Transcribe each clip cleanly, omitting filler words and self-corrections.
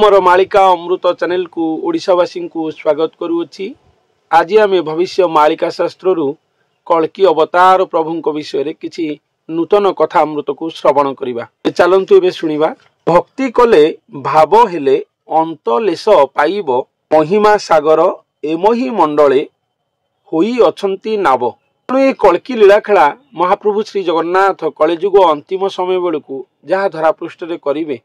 आमर मालिका अमृत चैनल को ओडिशावासी को स्वागत करुच्ची। आज आम भविष्य मालिका शास्त्र कल्कि अवतार प्रभु विषय किसी नूतन कथा अमृत को श्रवण करवा। चलतु एवं शुणा। भक्ति कले भाव हेले अंतलेश पाइब महिमा सागर एमही मंडले होई अछंती नाव। ये कल्कि लीलाखेला महाप्रभु श्री जगन्नाथ कलिजुग अंतिम समय बेलू जहाँ धरापृष्ठ करेंगे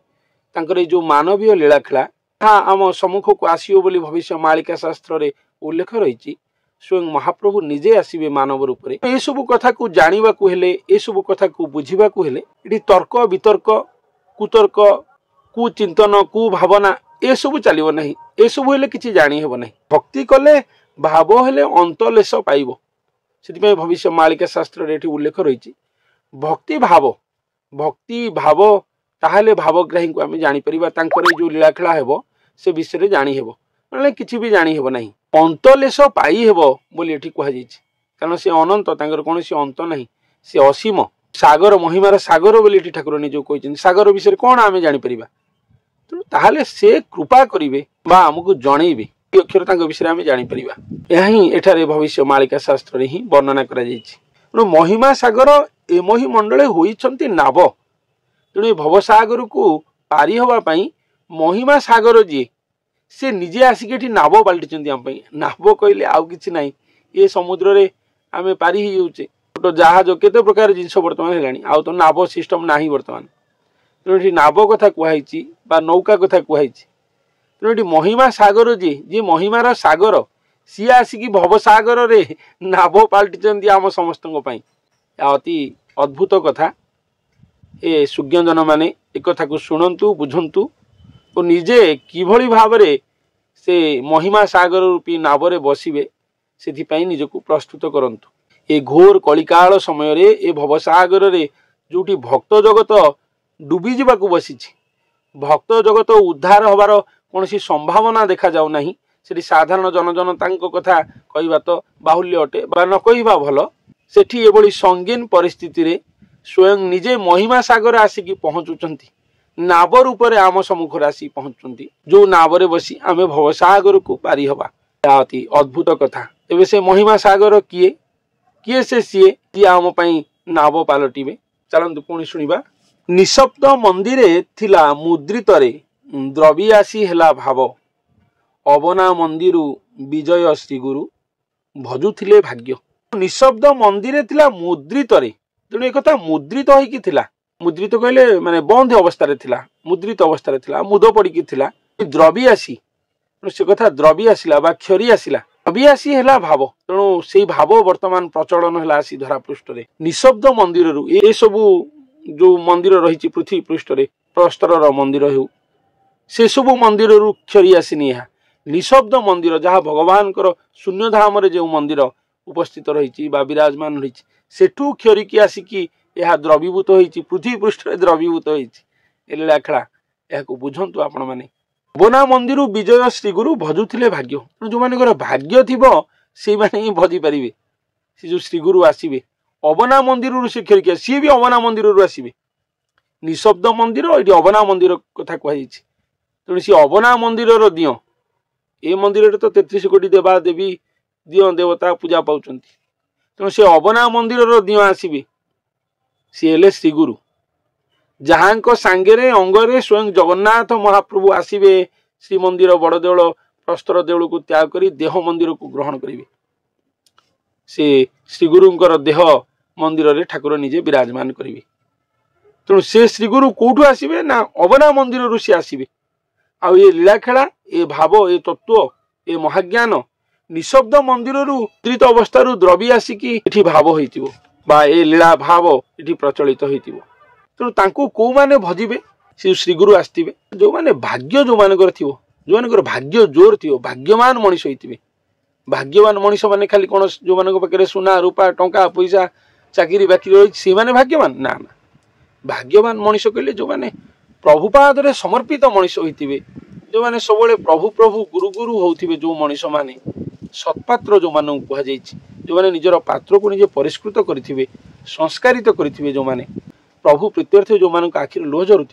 जो मानवीय लीलाखेला आम सम्मुख को आसो बोली भविष्य मालिका शास्त्र रे उल्लेख रही। स्वयं महाप्रभु निजे आसवे मानव रूप में। ये सब कथा को जाना ये सब कथा को बुझा ये तर्क वितर्क कुतर्क कुचिंतन कुभावना ये सब चलो ना। ये सब हेले किसी जानी हेब ना। भक्ति कले भाव हेले अंतलेश पाइब से भविष्य मालिका शास्त्र रे उल्लेख रही। भक्ति भाव ताहले भावग्राही को आम जापर जो लीलाखेला हेब से विषय जानी हेब ना किसी भी जानी हेब ना। अंतलेश पाई हेब बोली कहुई कारण से अनंत कौन सी अंत ना सी असीम सागर महिमार सागर बोली ठाकुर निज कहते सागर विषय कौन आम जापर तेणु ताहले से कृपा करेंगे आमको जनइबे अक्षर विषय आम जापर। यह ही एठारे भविष्य मालिका शास्त्र ही वर्णना कर महिमा सागर एमही मंडले होइछंती नाव। तेणु भवसागर को पारी हवाई महिमा सागर जी से निजे आसिक नाव पलटि नाव कहले आउ कि ना ये समुद्र रे आम पारी हो जहाज केते प्रकार जिनस बर्तमान है आउ तो नाव सिस्टम ना बर्तमान। तेणु नाव कथा कहुई नौका कथा कहुई। तेणु महिमा सागर जी महिमार सागर सी आसिक भवसागर रे नाव पलटि आम समस्त अति अद्भुत कथा। ए सुज्ञजन माने एक कथा को शुणु बुझंतु और निजे किभली भाव से महिमा सागर रूपी नावरे बसिबे से निजको प्रस्तुत करंतु। ए घोर कलिकाल समय रे ए भवसागर रे जोटी भक्त जगत डूबी जावाक बसी भक्त जगत उद्धार हबार कौन सी संभावना देखा जाऊ नहीं। सेठी साधारण जनजनता कथा कहवा तो बाहुल्य अटे बा न कहवा भल। सेठी एभली संगीन परिस्थिति रे स्वयं निजे महिमा सागर आसिक पहुँचुंट नाव रूप आम सम्मुख आसी पहुँचुंट जो नावरे बसी आम भवसागर को पारी हवा अति अद्भुत कथा। तेबे से महिमा सागर किए किए से सी आम नाव पलटिबे। चलतु पुणी शुणा। निशब्द मंदिरे थिला मुद्रित द्रवियासी हेला भाव अवना मंदिर विजय श्रीगुरु भजुथिले भाग्य। निशब्द मंदिरे थिला मुद्रित तेणु एक मुद्रित होइकी थिला। मुद्रित कहले माने बंद अवस्था मुद्रित अवस्था मुद पड़ी द्रवियासी से कथा द्रवि आसला बा क्षरी आसला द्रवियासी हेला भाव। तेणु से भाव वर्तमान प्रचलन है आसी धरापृष्ठ रे। निशब्द मंदिर ये सबू जो मंदिर रही पृथ्वी पृष्ठ रे प्रस्तर मंदिर हो से सबू मंदिर क्षरी आसनी। यह निशब्द मंदिर जहाँ भगवान शून्य धाम जो मंदिर उपस्थित रही विराजमान रही सेठू क्षरिकी आसिकी यह द्रवीभूत होती पृथ्वी पृष्ठ द्रवीभूत होती लीलाखेला यह बुझंतु आपण मैंने। अवना मंदिर विजय श्रीगुरु भजुथिले भाग्य। जो मान भाग्य थी से ही भजी पारे से जो श्रीगुरु आसवे अवना मंदिर से क्षरिकी सी भी अवना मंदिर आसवे। निशब्द मंदिर ये अवना मंदिर कथा कहुई। तेणु सी अवना मंदिर दियो ए मंदिर तो 33 कोटी देवा देवी दियो देवता पूजा पाँच। तेणु से अवना मंदिर दियो आसवे सी हेले श्रीगुरु जहाँ सांगे अंगरे स्वयं जगन्नाथ महाप्रभु आसवे श्रीमंदिर बड़ देउल प्रस्तर देउल को त्याग कर देह मंदिर को ग्रहण करेंगे। से श्रीगुरुंकर देह मंदिर रे ठाकुर निजे विराजमान करेंगे। तेणु से श्रीगुरु कौटू आसवे ना अवना मंदिर से आसवे। आउ ये लीलाखेला ये भाव ये तत्व ये महाज्ञान निशब्द मंदिर मुद्रित अवस्था द्रवी आसिकी भाव होइतिबो बा ए लीला भाव ये प्रचलित होइतिबो। तेणु तांको को माने भजिबे से श्रीगुरु आसथिबे जो माने भाग्य जो मानकर थिबो जो मानकर भाग्य जोर थिबो भाग्यवान मनीष होइतिबे। भाग्यवान मनीष माने खाली कोन जो मानक पाखरे सुना रूपा टंका पैसा चाकरी बाकरी रही से माने भाग्यवान ना ना। भाग्यवान मनीष कहले जो माने प्रभुपाद रे समर्पित मनीष होइतिबे जो माने सबले प्रभु प्रभु गुरु गुरु होउथिबे जो मनीष माने सत्पात्र जो मान कहुई जो मैंने निजर पात्र को निजे परिष्कृत करेंगे संस्कारित करेंगे जो मैंने प्रभु प्रीत्यर्थ जो मान आखिर लुह झरुव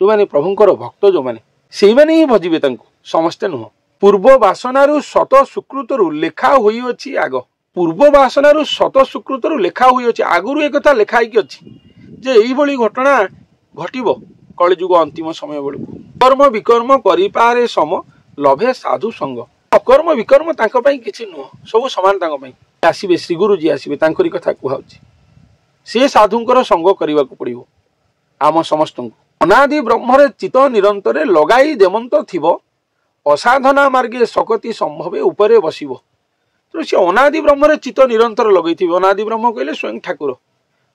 जो मैंने प्रभुंर भक्त जो मैंने ସେଇମାନେ ହିଁ ଭଜିବେ ତାଙ୍କୁ, ସମସ୍ତେ ନୁହଁ। ପୂର୍ବ ବାସନାରୁ ଶତ ସୁକୃତରୁ ଲେଖା ହୋଇଅଛି ଆଗ। ପୂର୍ବ ବାସନାରୁ ଶତ ସୁକୃତରୁ ଲେଖା ହୋଇଅଛି, ଆଗରୁ ଏକଥା ଲେଖା ହେଇକି ଅଛି ଯେ ଏଇଭଳି ଘଟଣା ଘଟିବ କଳିଯୁଗ ଅନ୍ତିମ ସମୟ ବେଳକୁ। କର୍ମ ବିକର୍ମ କରିପାରେ ସମ ଲଭେ ସାଧୁ ସଙ୍ଗ। ଅକର୍ମ ବିକର୍ମ ତାଙ୍କ ପାଇଁ କିଛି ନୁହଁ, ସବୁ ସମାନ ତାଙ୍କ ପାଇଁ। ଆସିବେ ଶ୍ରୀଗୁରୁ ଯିଏ ଆସିବେ, ତାଙ୍କରି କଥା କୁହାଉଛି। ସେ ସାଧୁଙ୍କର ସଙ୍ଗ କରିବାକୁ ପଡ଼ିବ ଆମ ସମସ୍ତଙ୍କୁ। ଅନାଦି ବ୍ରହ୍ମରେ ଚିତ ନିରନ୍ତରେ ଲଗାଇ ଦେମନ୍ତ ଥିବ, ଅସାଧନା ମାର୍ଗେ ଶକତି ସମ୍ଭବେ ଉପରେ ବସିବ। ତେଣୁ ସେ ଅନାଦି ବ୍ରହ୍ମରେ ଚିତ ନିରନ୍ତର ଲଗେଇଥିବେ। ଅନାଦି ବ୍ରହ୍ମ କହିଲେ ସ୍ୱୟଂ ଠାକୁର,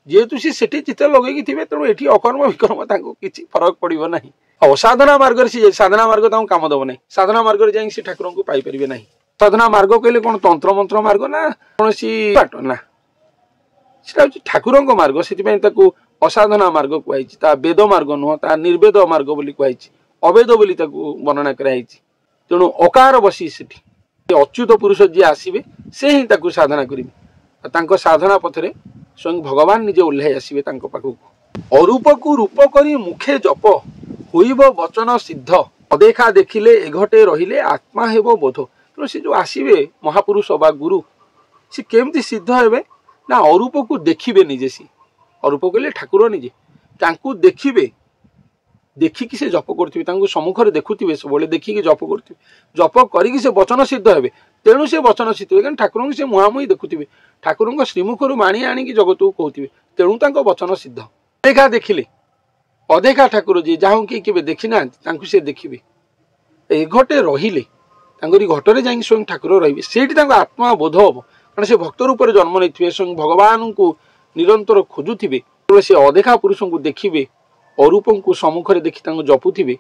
ଯେହେତୁ ସେ ସେଠି ଚିତ ଲଗେଇକି ଥିବେ, ତେଣୁ ଏଠି ଅକର୍ମ ବିକର୍ମ ତାଙ୍କୁ କିଛି ଫରକ ପଡ଼ିବ ନାହିଁ। ଅସାଧନା ମାର୍ଗରେ ସେ ସାଧନା ମାର୍ଗ ତାଙ୍କୁ କାମ ଦେବ ନାହିଁ। ସାଧନା ମାର୍ଗରେ ଯାଇକି ସେ ଠାକୁରଙ୍କୁ ପାଇପାରିବେ ନାହିଁ। ସାଧନା ମାର୍ଗ କହିଲେ କଣ ତନ୍ତ୍ର ମନ୍ତ୍ର ମାର୍ଗ ନା କୌଣସି ବାଟ ନା, ସେଟା ହଉଛି ଠାକୁରଙ୍କ ମାର୍ଗ। ସେଥିପାଇଁ ତାକୁ ଅସାଧନା ମାର୍ଗ କୁହାଯାଇଛି। ତା ବେଦ ମାର୍ଗ ନୁହଁ, ତା ନିର୍ବେଦ ମାର୍ଗ ବୋଲି କୁହାଯାଇଛି। ଅବେଦ ବୋଲି ତାକୁ ବର୍ଣ୍ଣନା କରାଯାଇଛି। ତେଣୁ ଅକାର ବସି ସେଠି ଅଚ୍ୟୁତ ପୁରୁଷ ଯିଏ ଆସିବେ, ସେ ହିଁ ତାକୁ ସାଧନା କରିବେ। ତାଙ୍କ ସାଧନା ପଥରେ ସ୍ୱୟଂ ଭଗବାନ ନିଜେ ଓହ୍ଲାଇ ଆସିବେ ତାଙ୍କ ପାଖକୁ। ଅରୂପକୁ ରୂପ କରି ମୁଖେ ଜପ, ହୋଇବ ବଚନ ସିଦ୍ଧ। ଅଦେଖା ଦେଖିଲେ ଏଘଟେ ରହିଲେ ଆତ୍ମା ହେବ ବୋଧ। ତେଣୁ ସେ ଯୋଉ ଆସିବେ ମହାପୁରୁଷ ବା ଗୁରୁ, ସେ କେମିତି ସିଦ୍ଧ ହେବେ ନା ଅରୂପକୁ ଦେଖିବେ ନିଜେ। ସେ ଅରୂପ କହିଲେ ଠାକୁର ନିଜେ, ତାଙ୍କୁ ଦେଖିବେ, ଦେଖିକି ସେ ଜପ କରୁଥିବେ, ତାଙ୍କୁ ସମ୍ମୁଖରେ ଦେଖୁଥିବେ, ସବୁବେଳେ ଦେଖିକି ଜପ କରୁଥିବେ। ଜପ କରିକି ସେ ବଚନ ସିଦ୍ଧ ହେବେ। ତେଣୁ ସେ ବଚନ ସିଦ୍ଧ ହେବେ, କାରଣ ଠାକୁରଙ୍କୁ ସେ ମୁହାଁମୁହିଁ ଦେଖୁଥିବେ, ଠାକୁରଙ୍କ ଶ୍ରୀମୁଖରୁ ବାଣୀ ଆଣିକି ଜଗତକୁ କହୁଥିବେ। ତେଣୁ ତାଙ୍କ ବଚନ ସିଦ୍ଧ। ଅଦେଖା ଦେଖିଲେ, ଅଦେଖା ଠାକୁର ଯିଏ, ଯାହାକୁ କେହି କେବେ ଦେଖି ନାହାନ୍ତି, ତାଙ୍କୁ ସେ ଦେଖିବେ। ଏ ଘଟେ ରହିଲେ, ତାଙ୍କରି ଘଟରେ ଯାଇକି ସ୍ୱୟଂ ଠାକୁର ରହିବେ। ସେଇଠି ତାଙ୍କ ଆତ୍ମା ବୋଧ ହବ, କାରଣ ସେ ଭକ୍ତ ରୂପରେ ଜନ୍ମ ନେଇଥିବେ, ସ୍ୱୟଂ ଭଗବାନଙ୍କୁ ନିରନ୍ତର ଖୋଜୁଥିବେ। ସେ ଅଦେଖା ପୁରୁଷଙ୍କୁ ଦେଖିବେ, ଅରୂପଙ୍କୁ ସମ୍ମୁଖରେ ଦେଖି ତାଙ୍କୁ ଜପୁଥିବେ।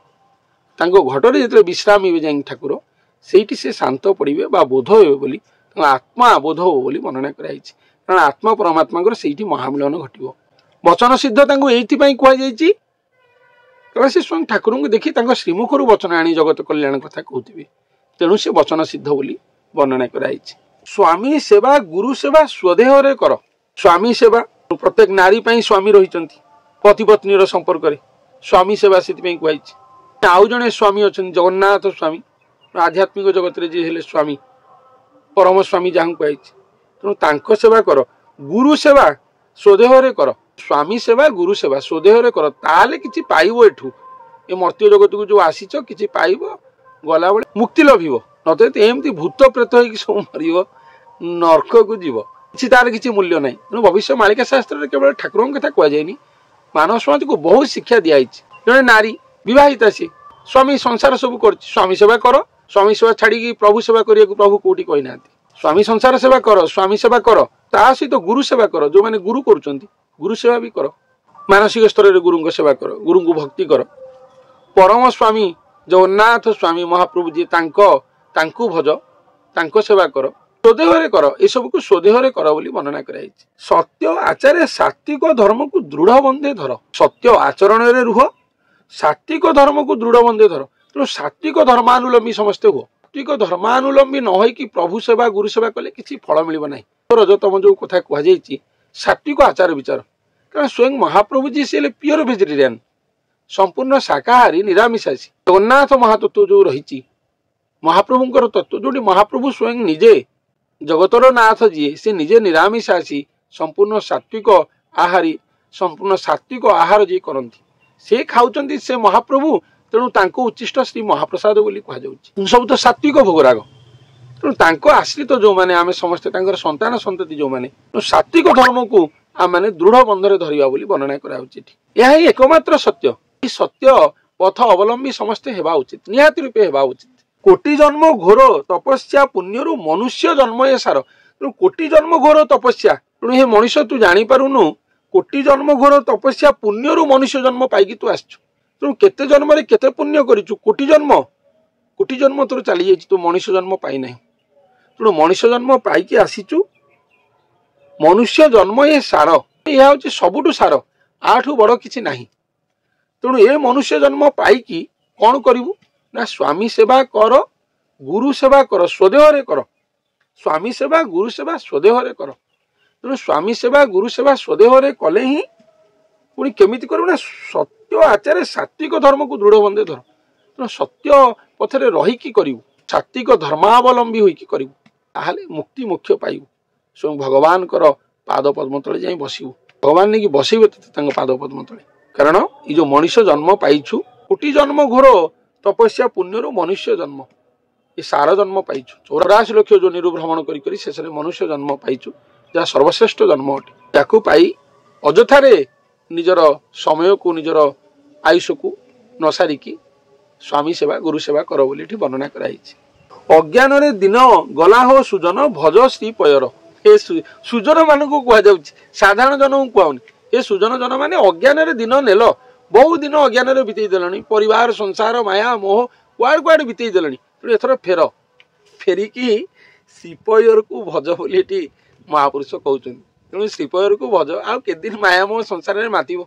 ତାଙ୍କ ଘଟରେ ଯେତେବେଳେ ବିଶ୍ରାମ ହେବେ ଯାଇକି ଠାକୁର, ସେଇଠି ସେ ଶାନ୍ତ ପଡ଼ିବେ ବା ବୋଧ ହେବେ ବୋଲି, ତାଙ୍କ ଆତ୍ମା ବୋଧ ହବ ବୋଲି ବର୍ଣ୍ଣନା କରାଯାଇଛି। କାରଣ ଆତ୍ମା ପରମାତ୍ମାଙ୍କର ସେଇଠି ମହାମିଳନ ଘଟିବ। ବଚନ ସିଦ୍ଧ ତାଙ୍କୁ ଏଇଥିପାଇଁ କୁହାଯାଇଛି, କାରଣ ସେ ସ୍ୱୟଂ ଠାକୁରଙ୍କୁ ଦେଖି ତାଙ୍କ ଶ୍ରୀମୁଖରୁ ବଚନ ଆଣି ଜଗତ କଲ୍ୟାଣ କଥା କହୁଥିବେ। ତେଣୁ ସେ ବଚନ ସିଦ୍ଧ ବୋଲି ବର୍ଣ୍ଣନା କରାଯାଇଛି। ସ୍ୱାମୀ ସେବା ଗୁରୁ ସେବା ସ୍ୱଦେହରେ କର। ସ୍ୱାମୀ ସେବା, ପ୍ରତ୍ୟେକ ନାରୀ ପାଇଁ ସ୍ୱାମୀ ରହିଛନ୍ତି। ପତି ପତ୍ନୀର ସମ୍ପର୍କରେ ସ୍ୱାମୀ ସେବା ସେଥିପାଇଁ କୁହାଯାଇଛି। ଆଉ ଜଣେ ସ୍ୱାମୀ ଅଛନ୍ତି ଜଗନ୍ନାଥ ସ୍ୱାମୀ, ଆଧ୍ୟାତ୍ମିକ ଜଗତରେ ଯିଏ ହେଲେ ସ୍ୱାମୀ, ପରମ ସ୍ୱାମୀ ଯାହାଙ୍କୁ କୁହାଯାଇଛି। ତେଣୁ ତାଙ୍କ ସେବା କର। ଗୁରୁ ସେବା ସ୍ୱଦେହରେ କର। ସ୍ୱାମୀ ସେବା ଗୁରୁ ସେବା ସ୍ୱଦେହରେ କର, ତାହେଲେ କିଛି ପାଇବ। ଏଠୁ ଏ ମର୍ତ୍ତ୍ୟ ଜଗତକୁ ଯୋଉ ଆସିଛ, କିଛି ପାଇବ, ଗଲାବେଳେ ମୁକ୍ତି ଲଭିବ। ନଚେତ ଏମିତି ଭୂତ ପ୍ରେତ ହେଇକି ସବୁ ମରିବ, ନର୍କକୁ ଯିବ, କିଛି ତାର କିଛି ମୂଲ୍ୟ ନାହିଁ। ତେଣୁ ଭବିଷ୍ୟ ମାଳିକା ଶାସ୍ତ୍ରରେ କେବଳ ଠାକୁରଙ୍କ କଥା କୁହାଯାଇନି, ମାନବ ସମାଜକୁ ବହୁତ ଶିକ୍ଷା ଦିଆଯାଇଛି। ଜଣେ ନାରୀ ବିବାହିତା, ସେ ସ୍ୱାମୀ ସଂସାର ସବୁ କରୁଛି, ସ୍ୱାମୀ ସେବା କର। ସ୍ୱାମୀ ସେବା ଛାଡିକି ପ୍ରଭୁ ସେବା କରିବାକୁ ପ୍ରଭୁ କୋଉଠି କହିନାହାନ୍ତି। ସ୍ୱାମୀ ସଂସାର ସେବା କର, ସ୍ୱାମୀ ସେବା କର, ତା ସହିତ ଗୁରୁ ସେବା କର। ଯୋଉମାନେ ଗୁରୁ କରୁଛନ୍ତି, ଗୁରୁ ସେବା ବି କର। ମାନସିକ ସ୍ତରରେ ଗୁରୁଙ୍କ ସେବା କର, ଗୁରୁଙ୍କୁ ଭକ୍ତି କର। ପରମ ସ୍ୱାମୀ ଜଗନ୍ନାଥ ସ୍ୱାମୀ ମହାପ୍ରଭୁ ଯିଏ, ତାଙ୍କୁ ଭଜ, ତାଙ୍କ ସେବା କର, ସ୍ୱଦେହରେ କର। ଏସବୁକୁ ସ୍ୱଦେହରେ କର ବୋଲି ବର୍ଣ୍ଣନା କରାଯାଇଛି। ସତ୍ୟ ଆଚାରେ ସାତ୍ବିକ ଧର୍ମକୁ ଦୃଢ ବନ୍ଧେ ଧର। ସତ୍ୟ ଆଚରଣରେ ରୁହ, ସାତ୍ବିକ ଧର୍ମକୁ ଦୃଢ ବନ୍ଧେ ଧର। ତେଣୁ ସାତ୍ବିକ ଧର୍ମାନୁଲମ୍ବୀ ସମସ୍ତେ ହୁଅ। ସାତ୍ବିକ ଧର୍ମାନୁଲମ୍ବୀ ନ ହୋଇକି ପ୍ରଭୁ ସେବା ଗୁରୁ ସେବା କଲେ କିଛି ଫଳ ମିଳିବ ନାହିଁ। ରଜତମ ଯୋଉ କଥା କୁହାଯାଇଛି, ସାତ୍ବିକ ଆଚାର ବିଚାର, କାରଣ ସ୍ୱୟଂ ମହାପ୍ରଭୁ ଯିଏ, ସେ ହେଲେ ପିଓର ଭେଜିଟେରିଆନ୍, ସମ୍ପୂର୍ଣ୍ଣ ଶାକାହାରୀ ନିରାମିଷାସୀ। ଜଗନ୍ନାଥ ମହାତତ୍ଵ ଯୋଉ ରହିଛି, ମହାପ୍ରଭୁଙ୍କର ତତ୍ଵ, ଯୋଉଠି ମହାପ୍ରଭୁ ସ୍ୱୟଂ ନିଜେ ଜଗତର ନାଥ ଯିଏ, ସେ ନିଜେ ନିରାମିଷାସୀ, ସମ୍ପୂର୍ଣ୍ଣ ସାତ୍ବିକ ଆହାରୀ, ସମ୍ପୂର୍ଣ୍ଣ ସାତ୍ବିକ ଆହାର ଯିଏ କରନ୍ତି, ସେ ଖାଉଛନ୍ତି ସେ ମହାପ୍ରଭୁ। ତେଣୁ ତାଙ୍କୁ ଉଚ୍ଚିଷ୍ଟ ଶ୍ରୀ ମହାପ୍ରସାଦ ବୋଲି କୁହାଯାଉଛି। ସବୁ ତ ସାତ୍ବିକ ଭୋଗରାଗ। ତେଣୁ ତାଙ୍କ ଆଶ୍ରିତ ଯୋଉମାନେ, ଆମେ ସମସ୍ତେ ତାଙ୍କର ସନ୍ତାନ ସନ୍ତତି ଯୋଉମାନେ, ସାତ୍ବିକ ଧର୍ମକୁ ଆମେ ଦୃଢ ବନ୍ଧରେ ଧରିବା ବୋଲି ବର୍ଣ୍ଣନା କରାଯାଉଛି ଏଠି। ଏହା ହିଁ ଏକମାତ୍ର ସତ୍ୟ। ଏହି ସତ୍ୟ ପଥ ଅବଲମ୍ବୀ ସମସ୍ତେ ହେବା ଉଚିତ, ନିହାତି ରୂପେ ହେବା ଉଚିତ। କୋଟି ଜନ୍ମ ଘୋର ତପସ୍ୟା ପୁଣ୍ୟରୁ ମନୁଷ୍ୟ ଜନ୍ମ ଏ ସାର। ତେଣୁ କୋଟି ଜନ୍ମ ଘୋର ତପସ୍ୟା, ତେଣୁ ହେ ମଣିଷ ତୁ ଜାଣିପାରୁନୁ, କୋଟି ଜନ୍ମ ଘୋର ତପସ୍ୟା ପୁଣ୍ୟରୁ ମନୁଷ୍ୟ ଜନ୍ମ ପାଇକି ତୁ ଆସିଛୁ। ତେଣୁ କେତେ ଜନ୍ମରେ କେତେ ପୁଣ୍ୟ କରିଛୁ, କୋଟି ଜନ୍ମ ତୋର ଚାଲିଯାଇଛି, ତୁ ମଣିଷ ଜନ୍ମ ପାଇନାହିଁ। ତେଣୁ ମଣିଷ ଜନ୍ମ ପାଇକି ଆସିଛୁ, ମନୁଷ୍ୟ ଜନ୍ମ ଏ ସାର, ଏହା ହଉଛି ସବୁଠୁ ସାର, ଆଠୁ ବଡ କିଛି ନାହିଁ। ତେଣୁ ଏ ମନୁଷ୍ୟ ଜନ୍ମ ପାଇକି କଣ କରିବୁ ନା, ସ୍ୱାମୀ ସେବା କର, ଗୁରୁ ସେବା କର, ସ୍ୱଦେହରେ କର। ସ୍ୱାମୀ ସେବା ଗୁରୁ ସେବା ସ୍ୱଦେହରେ କର। ତେଣୁ ସ୍ୱାମୀ ସେବା ଗୁରୁ ସେବା ସ୍ୱଦେହରେ କଲେ ହିଁ, ପୁଣି କେମିତି କରିବୁ ନା, ସତ୍ୟ ଆଚାରେ ସାତ୍ବିକ ଧର୍ମକୁ ଦୃଢ ବନ୍ଧେ ଧର। ତେଣୁ ସତ୍ୟ ପଥରେ ରହିକି କରିବୁ, ସାତ୍विକ ଧର୍ମାବଲମ୍ବୀ ହୋଇକି କରିବୁ, ତାହେଲେ ମୁକ୍ତି ମୋକ୍ଷ ପାଇବୁ। ସ୍ୱୟଂ ଭଗବାନଙ୍କର ପାଦ ପଦ୍ମ ତଳେ ଯାଇ ବସିବୁ, ଭଗବାନ ନେଇକି ବସିବେ ତତେ ତାଙ୍କ ପାଦ ପଦ୍ମ ତଳେ। କାରଣ ଏଇ ଯୋଉ ମଣିଷ ଜନ୍ମ ପାଇଛୁ, କୋଟି ଜନ୍ମ ଘୋର ତପସ୍ୟା ପୁଣ୍ୟରୁ ମନୁଷ୍ୟ ଜନ୍ମ, ଏ ସାର ଜନ୍ମ ପାଇଛୁ। 84 ଲକ୍ଷ ଯୋନିରୁ ଭ୍ରମଣ କରି କରି ଶେଷରେ ମନୁଷ୍ୟ ଜନ୍ମ ପାଇଛୁ, ଯାହା ସର୍ବଶ୍ରେଷ୍ଠ ଜନ୍ମ ଅଟେ। ତାକୁ ପାଇ ଅଯଥାରେ ନିଜର ସମୟକୁ ନିଜର ଆୟୁଷକୁ ନ ସାରିକି ସ୍ୱାମୀ ସେବା ଗୁରୁ ସେବା କର ବୋଲି ଏଠି ବର୍ଣ୍ଣନା କରାଯାଇଛି। ଅଜ୍ଞାନରେ ଦିନ ଗଲା ହୋ ସୁଜନ ଭଜ ଶ୍ରୀ ପୟର। ଏ ସୁଜନ ମାନଙ୍କୁ କୁହାଯାଉଛି, ସାଧାରଣ ଜନଙ୍କୁ କୁହାଉନି। ଏ ସୁଜନ ଜନ ମାନେ ଅଜ୍ଞାନରେ ଦିନ ନେଲ, ବହୁ ଦିନ ଅଜ୍ଞାନରେ ବିତେଇ ଦେଲଣି, ପରିବାର ସଂସାର ମାୟା ମୋହ କୁଆଡେ କୁଆଡେ ବିତେଇ ଦେଲଣି। ତେଣୁ ଏଥର ଫେରିକି ଶ୍ରୀପୟରକୁ ଭଜ ବୋଲି ଏଠି ମହାପୁରୁଷ କହୁଛନ୍ତି। ତେଣୁ ଶ୍ରୀପୟରକୁ ଭଜ, ଆଉ କେତେଦିନ ମାୟା ମୋହ ସଂସାରରେ ମାତିବ।